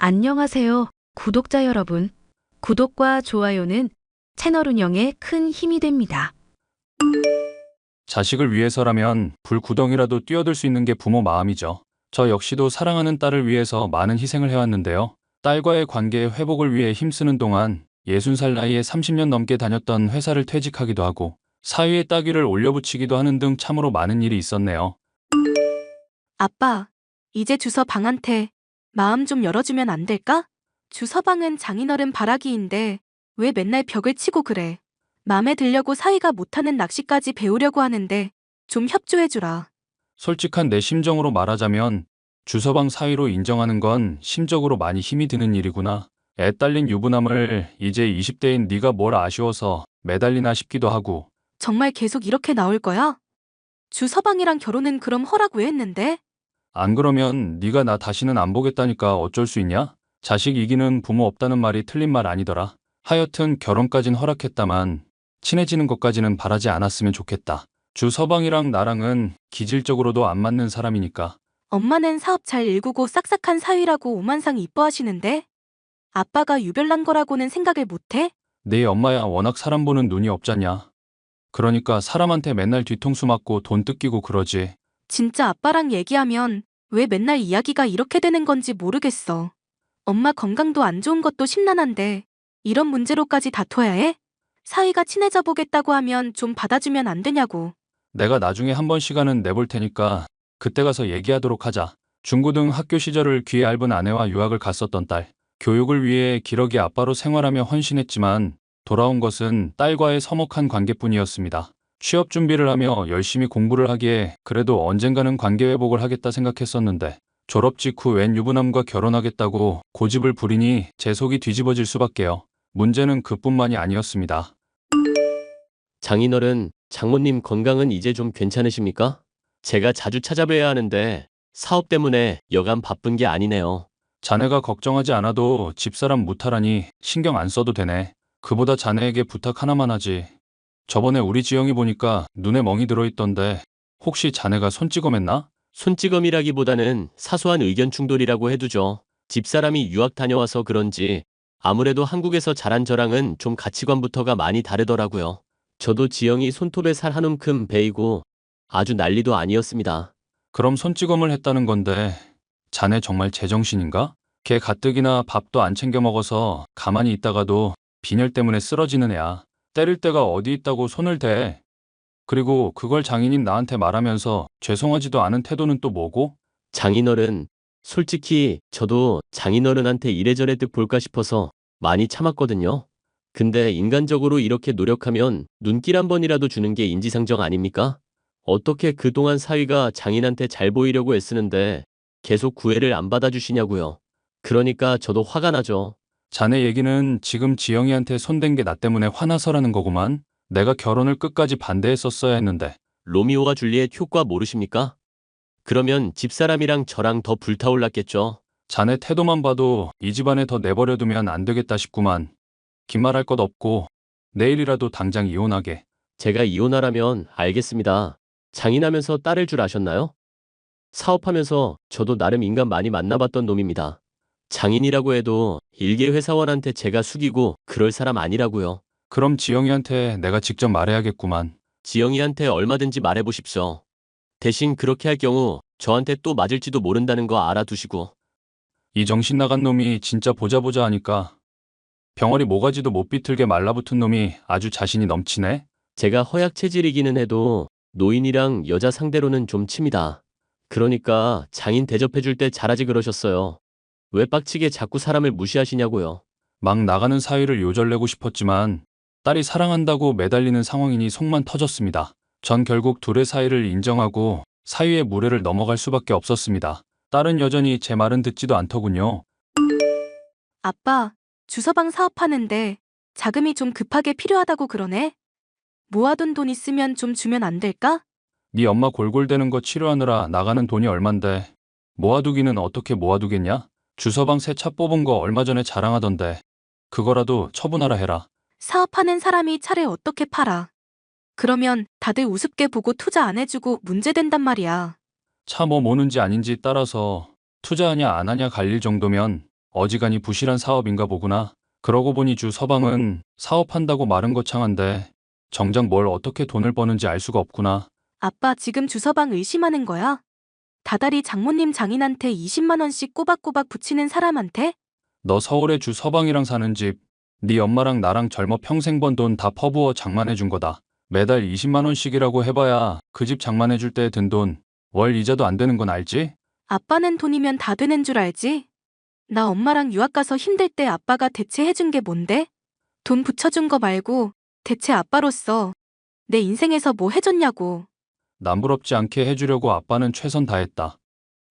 안녕하세요, 구독자 여러분. 구독과 좋아요는 채널 운영에 큰 힘이 됩니다. 자식을 위해서라면 불구덩이라도 뛰어들 수 있는 게 부모 마음이죠. 저 역시도 사랑하는 딸을 위해서 많은 희생을 해왔는데요. 딸과의 관계의 회복을 위해 힘쓰는 동안 60살 나이에 30년 넘게 다녔던 회사를 퇴직하기도 하고 사위의 따귀를 올려붙이기도 하는 등 참으로 많은 일이 있었네요. 아빠, 이제 주서방한테 마음 좀 열어주면 안 될까? 주서방은 장인어른 바라기인데 왜 맨날 벽을 치고 그래? 맘에 들려고 사위가 못하는 낚시까지 배우려고 하는데 좀 협조해주라. 솔직한 내 심정으로 말하자면 주서방 사위로 인정하는 건 심적으로 많이 힘이 드는 일이구나. 애 딸린 유부남을 이제 20대인 네가 뭘 아쉬워서 매달리나 싶기도 하고. 정말 계속 이렇게 나올 거야? 주서방이랑 결혼은 그럼 허락 왜 했는데? 안 그러면 네가 나 다시는 안 보겠다니까 어쩔 수 있냐? 자식 이기는 부모 없다는 말이 틀린 말 아니더라. 하여튼 결혼까진 허락했다만 친해지는 것까지는 바라지 않았으면 좋겠다. 주 서방이랑 나랑은 기질적으로도 안 맞는 사람이니까. 엄마는 사업 잘 일구고 싹싹한 사위라고 오만상 이뻐하시는데 아빠가 유별난 거라고는 생각을 못해? 네 엄마야 워낙 사람 보는 눈이 없잖냐. 그러니까 사람한테 맨날 뒤통수 맞고 돈 뜯기고 그러지. 진짜 아빠랑 얘기하면 왜 맨날 이야기가 이렇게 되는 건지 모르겠어. 엄마 건강도 안 좋은 것도 심란한데 이런 문제로까지 다퉈야 해? 사이가 친해져 보겠다고 하면 좀 받아주면 안 되냐고. 내가 나중에 한 번 시간은 내볼 테니까 그때 가서 얘기하도록 하자. 중고등 학교 시절을 귀에 얇은 아내와 유학을 갔었던 딸. 교육을 위해 기러기 아빠로 생활하며 헌신했지만 돌아온 것은 딸과의 서먹한 관계뿐이었습니다. 취업 준비를 하며 열심히 공부를 하기에 그래도 언젠가는 관계 회복을 하겠다 생각했었는데 졸업 직후 웬 유부남과 결혼하겠다고 고집을 부리니 제 속이 뒤집어질 수밖에요. 문제는 그뿐만이 아니었습니다. 장인어른, 장모님 건강은 이제 좀 괜찮으십니까? 제가 자주 찾아뵈야 하는데 사업 때문에 여간 바쁜 게 아니네요. 자네가 걱정하지 않아도 집사람 무탈하니 신경 안 써도 되네. 그보다 자네에게 부탁 하나만 하지. 저번에 우리 지영이 보니까 눈에 멍이 들어있던데 혹시 자네가 손찌검했나? 손찌검이라기보다는 사소한 의견 충돌이라고 해두죠. 집사람이 유학 다녀와서 그런지 아무래도 한국에서 자란 저랑은 좀 가치관부터가 많이 다르더라고요. 저도 지영이 손톱에 살 한 움큼 베이고 아주 난리도 아니었습니다. 그럼 손찌검을 했다는 건데 자네 정말 제정신인가? 걔 가뜩이나 밥도 안 챙겨 먹어서 가만히 있다가도 빈혈 때문에 쓰러지는 애야. 때릴 데가 어디 있다고 손을 대. 그리고 그걸 장인인 나한테 말하면서 죄송하지도 않은 태도는 또 뭐고? 장인어른, 솔직히 저도 장인어른한테 이래저래 득 볼까 싶어서 많이 참았거든요. 근데 인간적으로 이렇게 노력하면 눈길 한 번이라도 주는 게 인지상정 아닙니까? 어떻게 그동안 사위가 장인한테 잘 보이려고 애쓰는데 계속 구애를 안 받아주시냐고요. 그러니까 저도 화가 나죠. 자네 얘기는 지금 지영이한테 손댄 게 나 때문에 화나서라는 거구만. 내가 결혼을 끝까지 반대했었어야 했는데. 로미오와 줄리엣 효과 모르십니까? 그러면 집사람이랑 저랑 더 불타올랐겠죠. 자네 태도만 봐도 이 집안에 더 내버려두면 안 되겠다 싶구만. 긴 말 할 것 없고 내일이라도 당장 이혼하게. 제가 이혼하라면 알겠습니다. 장인하면서 딸을 줄 아셨나요? 사업하면서 저도 나름 인간 많이 만나봤던 놈입니다. 장인이라고 해도 일개 회사원한테 제가 숙이고 그럴 사람 아니라고요. 그럼 지영이한테 내가 직접 말해야겠구만. 지영이한테 얼마든지 말해보십시오. 대신 그렇게 할 경우 저한테 또 맞을지도 모른다는 거 알아두시고. 이 정신 나간 놈이 진짜 보자 하니까 병아리 모가지도 못 비틀게 말라붙은 놈이 아주 자신이 넘치네. 제가 허약 체질이기는 해도 노인이랑 여자 상대로는 좀 칩니다. 그러니까 장인 대접해줄 때 잘하지 그러셨어요. 왜 빡치게 자꾸 사람을 무시하시냐고요. 막 나가는 사위를 요절내고 싶었지만 딸이 사랑한다고 매달리는 상황이니 속만 터졌습니다. 전 결국 둘의 사이를 인정하고 사위의 무례를 넘어갈 수밖에 없었습니다. 딸은 여전히 제 말은 듣지도 않더군요. 아빠, 주서방 사업하는데 자금이 좀 급하게 필요하다고 그러네? 모아둔 돈 있으면 좀 주면 안 될까? 네 엄마 골골대는 거 치료하느라 나가는 돈이 얼만데 모아두기는 어떻게 모아두겠냐? 주서방 새 차 뽑은 거 얼마 전에 자랑하던데 그거라도 처분하라 해라. 사업하는 사람이 차를 어떻게 팔아? 그러면 다들 우습게 보고 투자 안 해주고 문제된단 말이야. 차 뭐 모는지 아닌지 따라서 투자하냐 안 하냐 갈릴 정도면 어지간히 부실한 사업인가 보구나. 그러고 보니 주 서방은 사업한다고 말은 거창한데 정작 뭘 어떻게 돈을 버는지 알 수가 없구나. 아빠 지금 주서방 의심하는 거야? 다달이 장모님 장인한테 20만 원씩 꼬박꼬박 붙이는 사람한테? 너 서울에 주 서방이랑 사는 집, 네 엄마랑 나랑 젊어 평생 번 돈 다 퍼부어 장만해 준 거다. 매달 20만 원씩이라고 해봐야 그 집 장만해 줄 때 든 돈, 월 이자도 안 되는 건 알지? 아빠는 돈이면 다 되는 줄 알지? 나 엄마랑 유학 가서 힘들 때 아빠가 대체 해준 게 뭔데? 돈 붙여준 거 말고 대체 아빠로서 내 인생에서 뭐 해줬냐고. 남부럽지 않게 해주려고 아빠는 최선 다했다.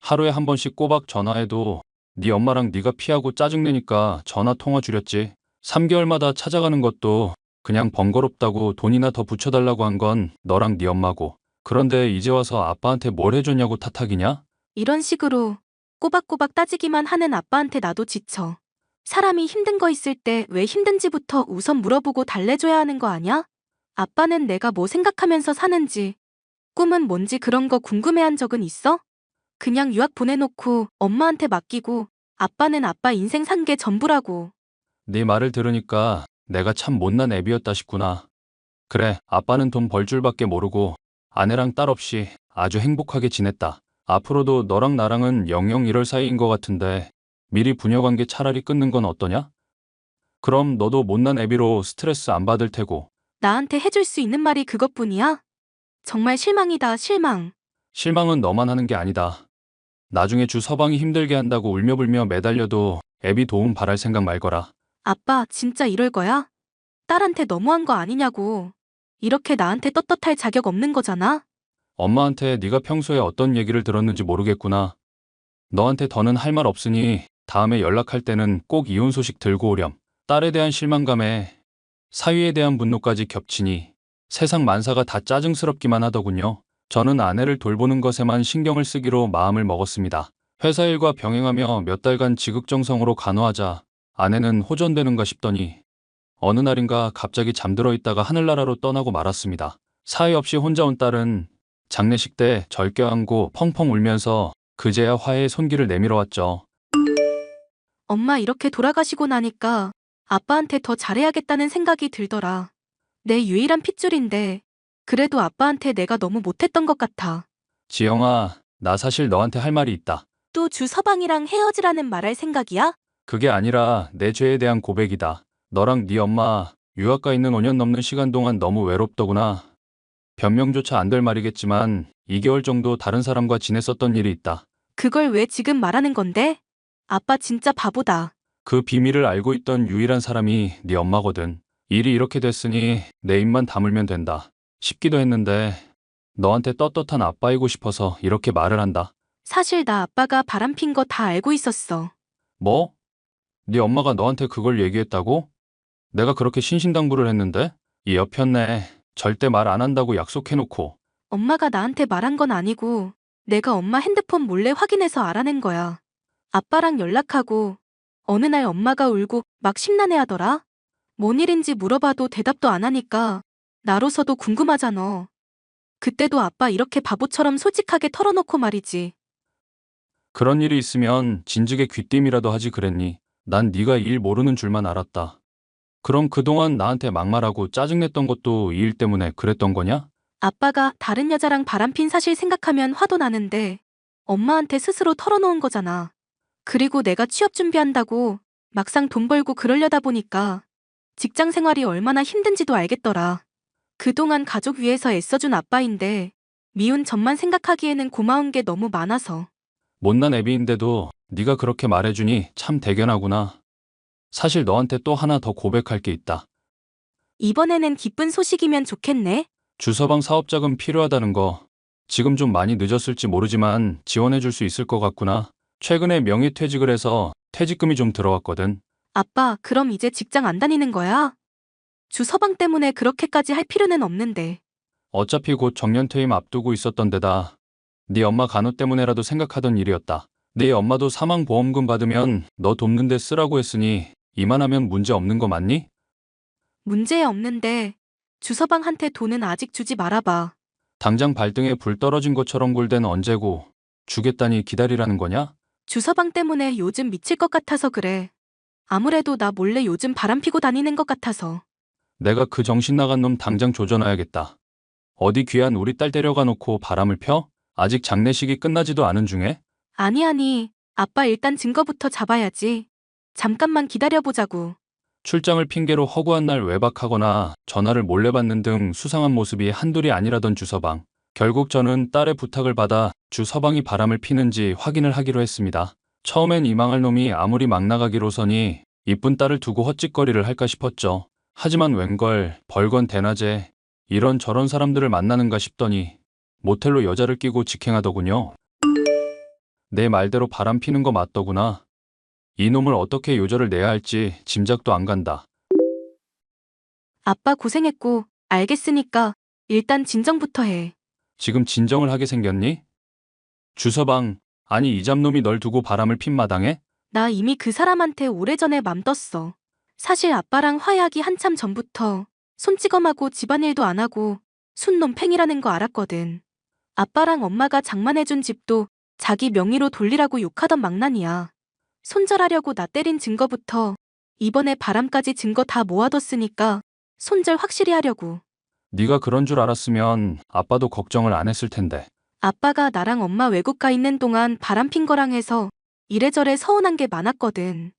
하루에 한 번씩 꼬박 전화해도 네 엄마랑 네가 피하고 짜증내니까 전화 통화 줄였지. 3개월마다 찾아가는 것도 그냥 번거롭다고 돈이나 더 붙여달라고 한 건 너랑 네 엄마고. 그런데 이제 와서 아빠한테 뭘 해줬냐고 탓하기냐? 이런 식으로 꼬박꼬박 따지기만 하는 아빠한테 나도 지쳐. 사람이 힘든 거 있을 때 왜 힘든지부터 우선 물어보고 달래줘야 하는 거 아냐? 아빠는 내가 뭐 생각하면서 사는지, 꿈은 뭔지 그런 거 궁금해한 적은 있어? 그냥 유학 보내놓고 엄마한테 맡기고 아빠는 아빠 인생 산 게 전부라고. 네 말을 들으니까 내가 참 못난 애비였다 싶구나. 그래, 아빠는 돈 벌 줄밖에 모르고 아내랑 딸 없이 아주 행복하게 지냈다. 앞으로도 너랑 나랑은 영영 이럴 사이인 것 같은데 미리 부녀관계 차라리 끊는 건 어떠냐? 그럼 너도 못난 애비로 스트레스 안 받을 테고. 나한테 해줄 수 있는 말이 그것뿐이야? 정말 실망이다, 실망. 실망은 너만 하는 게 아니다. 나중에 주 서방이 힘들게 한다고 울며불며 매달려도 애비 도움 바랄 생각 말거라. 아빠, 진짜 이럴 거야? 딸한테 너무한 거 아니냐고. 이렇게 나한테 떳떳할 자격 없는 거잖아? 엄마한테 네가 평소에 어떤 얘기를 들었는지 모르겠구나. 너한테 더는 할 말 없으니 다음에 연락할 때는 꼭 이혼 소식 들고 오렴. 딸에 대한 실망감에 사위에 대한 분노까지 겹치니 세상 만사가 다 짜증스럽기만 하더군요. 저는 아내를 돌보는 것에만 신경을 쓰기로 마음을 먹었습니다. 회사 일과 병행하며 몇 달간 지극정성으로 간호하자 아내는 호전되는가 싶더니 어느 날인가 갑자기 잠들어 있다가 하늘나라로 떠나고 말았습니다. 사위 없이 혼자 온 딸은 장례식 때 절 껴안고 펑펑 울면서 그제야 화해의 손길을 내밀어 왔죠. 엄마 이렇게 돌아가시고 나니까 아빠한테 더 잘해야겠다는 생각이 들더라. 내 유일한 핏줄인데 그래도 아빠한테 내가 너무 못했던 것 같아. 지영아, 나 사실 너한테 할 말이 있다. 또 주서방이랑 헤어지라는 말할 생각이야? 그게 아니라 내 죄에 대한 고백이다. 너랑 네 엄마 유학 가 있는 5년 넘는 시간 동안 너무 외롭더구나. 변명조차 안 될 말이겠지만 2개월 정도 다른 사람과 지냈었던 일이 있다. 그걸 왜 지금 말하는 건데? 아빠 진짜 바보다. 그 비밀을 알고 있던 유일한 사람이 네 엄마거든. 일이 이렇게 됐으니 내 입만 다물면 된다 싶기도 했는데 너한테 떳떳한 아빠이고 싶어서 이렇게 말을 한다. 사실 나 아빠가 바람핀 거 다 알고 있었어. 뭐? 네 엄마가 너한테 그걸 얘기했다고? 내가 그렇게 신신당부를 했는데? 이 여편네 절대 말 안 한다고 약속해놓고. 엄마가 나한테 말한 건 아니고 내가 엄마 핸드폰 몰래 확인해서 알아낸 거야. 아빠랑 연락하고 어느 날 엄마가 울고 막 심란해하더라. 뭔 일인지 물어봐도 대답도 안 하니까 나로서도 궁금하잖아. 그때도 아빠 이렇게 바보처럼 솔직하게 털어놓고 말이지. 그런 일이 있으면 진즉에 귀띔이라도 하지 그랬니? 난 네가 일 모르는 줄만 알았다. 그럼 그동안 나한테 막말하고 짜증냈던 것도 이 일 때문에 그랬던 거냐? 아빠가 다른 여자랑 바람핀 사실 생각하면 화도 나는데 엄마한테 스스로 털어놓은 거잖아. 그리고 내가 취업 준비한다고 막상 돈 벌고 그러려다 보니까 직장 생활이 얼마나 힘든지도 알겠더라. 그동안 가족 위해서 애써준 아빠인데 미운 점만 생각하기에는 고마운 게 너무 많아서. 못난 애비인데도 네가 그렇게 말해주니 참 대견하구나. 사실 너한테 또 하나 더 고백할 게 있다. 이번에는 기쁜 소식이면 좋겠네. 주서방 사업자금 필요하다는 거. 지금 좀 많이 늦었을지 모르지만 지원해줄 수 있을 것 같구나. 최근에 명예퇴직을 해서 퇴직금이 좀 들어왔거든. 아빠, 그럼 이제 직장 안 다니는 거야? 주 서방 때문에 그렇게까지 할 필요는 없는데. 어차피 곧 정년퇴임 앞두고 있었던 데다 네 엄마 간호 때문에라도 생각하던 일이었다. 네 엄마도 사망보험금 받으면 너 돕는 데 쓰라고 했으니 이만하면 문제 없는 거 맞니? 문제 없는데 주 서방한테 돈은 아직 주지 말아봐. 당장 발등에 불 떨어진 것처럼 굴대는 언제고 주겠다니 기다리라는 거냐? 주서방 때문에 요즘 미칠 것 같아서 그래. 아무래도 나 몰래 요즘 바람 피고 다니는 것 같아서. 내가 그 정신 나간 놈 당장 조져놔야겠다. 어디 귀한 우리 딸 데려가 놓고 바람을 펴? 아직 장례식이 끝나지도 않은 중에? 아니, 아빠 일단 증거부터 잡아야지. 잠깐만 기다려보자고. 출장을 핑계로 허구한 날 외박하거나 전화를 몰래 받는 등 수상한 모습이 한둘이 아니라던 주서방. 결국 저는 딸의 부탁을 받아 주서방이 바람을 피는지 확인을 하기로 했습니다. 처음엔 이 망할 놈이 아무리 막 나가기로서니 이쁜 딸을 두고 헛짓거리를 할까 싶었죠. 하지만 웬걸 벌건 대낮에 이런 저런 사람들을 만나는가 싶더니 모텔로 여자를 끼고 직행하더군요. 내 말대로 바람 피는 거 맞더구나. 이놈을 어떻게 요절을 내야 할지 짐작도 안 간다. 아빠 고생했고, 알겠으니까 일단 진정부터 해. 지금 진정을 하게 생겼니? 주서방, 아니 이 잡놈이 널 두고 바람을 핀 마당에? 나 이미 그 사람한테 오래전에 맘 떴어. 사실 아빠랑 화해하기 한참 전부터 손찌검하고 집안일도 안 하고 순놈 팽이라는 거 알았거든. 아빠랑 엄마가 장만해준 집도 자기 명의로 돌리라고 욕하던 망난이야. 손절하려고 나 때린 증거부터 이번에 바람까지 증거 다 모아뒀으니까 손절 확실히 하려고. 네가 그런 줄 알았으면 아빠도 걱정을 안 했을 텐데. 아빠가 나랑 엄마 외국 가 있는 동안 바람핀 거랑 해서 이래저래 서운한 게 많았거든.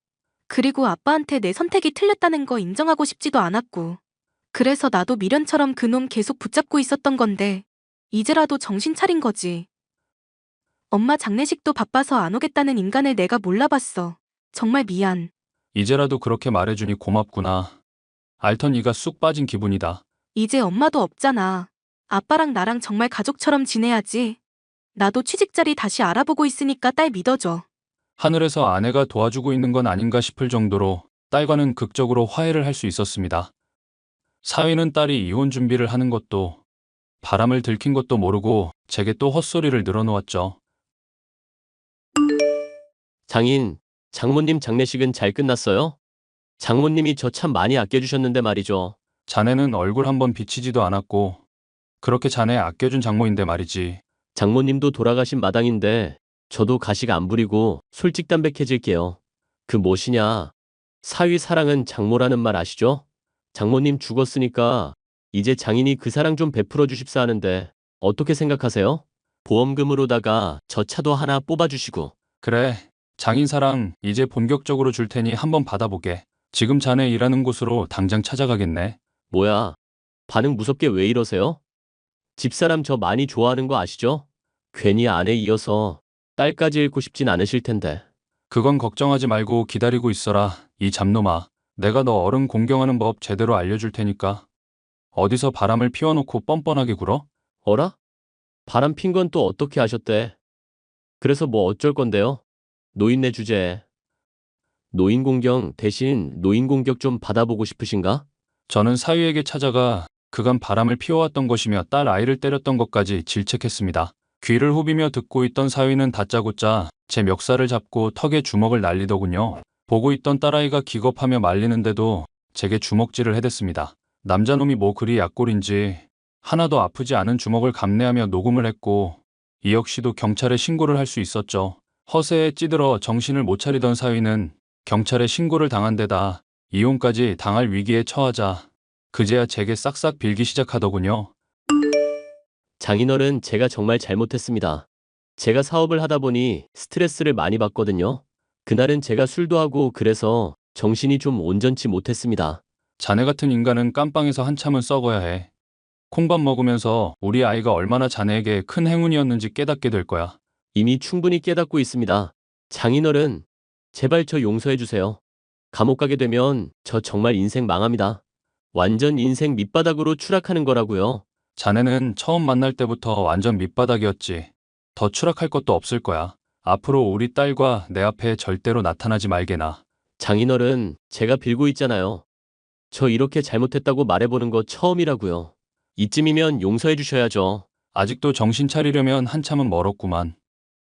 그리고 아빠한테 내 선택이 틀렸다는 거 인정하고 싶지도 않았고. 그래서 나도 미련처럼 그놈 계속 붙잡고 있었던 건데 이제라도 정신 차린 거지. 엄마 장례식도 바빠서 안 오겠다는 인간을 내가 몰라봤어. 정말 미안. 이제라도 그렇게 말해주니 고맙구나. 알턴 이가 쑥 빠진 기분이다. 이제 엄마도 없잖아. 아빠랑 나랑 정말 가족처럼 지내야지. 나도 취직자리 다시 알아보고 있으니까 딸 믿어줘. 하늘에서 아내가 도와주고 있는 건 아닌가 싶을 정도로 딸과는 극적으로 화해를 할 수 있었습니다. 사위는 딸이 이혼 준비를 하는 것도 바람을 들킨 것도 모르고 제게 또 헛소리를 늘어놓았죠. 장인, 장모님 장례식은 잘 끝났어요? 장모님이 저 참 많이 아껴주셨는데 말이죠. 자네는 얼굴 한번 비치지도 않았고 그렇게 자네 아껴준 장모인데 말이지. 장모님도 돌아가신 마당인데 저도 가식 안 부리고 솔직담백해질게요. 그 뭐시냐. 사위 사랑은 장모라는 말 아시죠? 장모님 죽었으니까 이제 장인이 그 사랑 좀 베풀어 주십사 하는데 어떻게 생각하세요? 보험금으로다가 저 차도 하나 뽑아주시고. 그래, 장인사랑 이제 본격적으로 줄 테니 한번 받아보게. 지금 자네 일하는 곳으로 당장 찾아가겠네. 뭐야, 반응 무섭게 왜 이러세요? 집사람 저 많이 좋아하는 거 아시죠? 괜히 아내 이어서 딸까지 잃고 싶진 않으실 텐데. 그건 걱정하지 말고 기다리고 있어라, 이 잡놈아. 내가 너 어른 공경하는 법 제대로 알려줄 테니까. 어디서 바람을 피워놓고 뻔뻔하게 굴어? 어라? 바람 핀 건 또 어떻게 하셨대? 그래서 뭐 어쩔 건데요? 노인네 주제에. 노인 공경 대신 노인 공격 좀 받아보고 싶으신가? 저는 사위에게 찾아가 그간 바람을 피워왔던 것이며 딸 아이를 때렸던 것까지 질책했습니다. 귀를 후비며 듣고 있던 사위는 다짜고짜 제 멱살을 잡고 턱에 주먹을 날리더군요. 보고 있던 딸아이가 기겁하며 말리는데도 제게 주먹질을 해댔습니다. 남자놈이 뭐 그리 약골인지 하나도 아프지 않은 주먹을 감내하며 녹음을 했고 이 역시도 경찰에 신고를 할 수 있었죠. 허세에 찌들어 정신을 못 차리던 사위는 경찰에 신고를 당한 데다 이혼까지 당할 위기에 처하자 그제야 제게 싹싹 빌기 시작하더군요. 장인어른 제가 정말 잘못했습니다. 제가 사업을 하다 보니 스트레스를 많이 받거든요. 그날은 제가 술도 하고 그래서 정신이 좀 온전치 못했습니다. 자네 같은 인간은 깜빵에서 한참은 썩어야 해. 콩밥 먹으면서 우리 아이가 얼마나 자네에게 큰 행운이었는지 깨닫게 될 거야. 이미 충분히 깨닫고 있습니다. 장인어른, 제발 저 용서해 주세요. 감옥 가게 되면 저 정말 인생 망합니다. 완전 인생 밑바닥으로 추락하는 거라고요. 자네는 처음 만날 때부터 완전 밑바닥이었지. 더 추락할 것도 없을 거야. 앞으로 우리 딸과 내 앞에 절대로 나타나지 말게나. 장인어른, 제가 빌고 있잖아요. 저 이렇게 잘못했다고 말해보는 거 처음이라고요. 이쯤이면 용서해 주셔야죠. 아직도 정신 차리려면 한참은 멀었구만.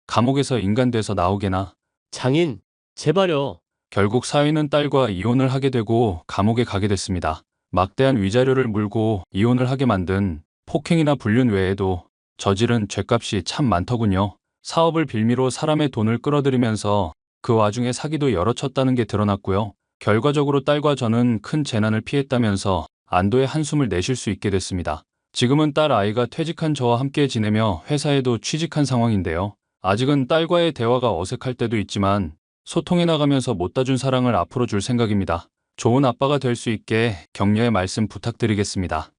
감옥에서 인간 돼서 나오게나. 장인, 제발요. 결국 사위는 딸과 이혼을 하게 되고 감옥에 가게 됐습니다. 막대한 위자료를 물고 이혼을 하게 만든 폭행이나 불륜 외에도 저지른 죄값이 참 많더군요. 사업을 빌미로 사람의 돈을 끌어들이면서 그 와중에 사기도 여러 쳤다는 게 드러났고요. 결과적으로 딸과 저는 큰 재난을 피했다면서 안도의 한숨을 내쉴 수 있게 됐습니다. 지금은 딸 아이가 퇴직한 저와 함께 지내며 회사에도 취직한 상황인데요. 아직은 딸과의 대화가 어색할 때도 있지만 소통해 나가면서 못다 준 사랑을 앞으로 줄 생각입니다. 좋은 아빠가 될 수 있게 격려의 말씀 부탁드리겠습니다.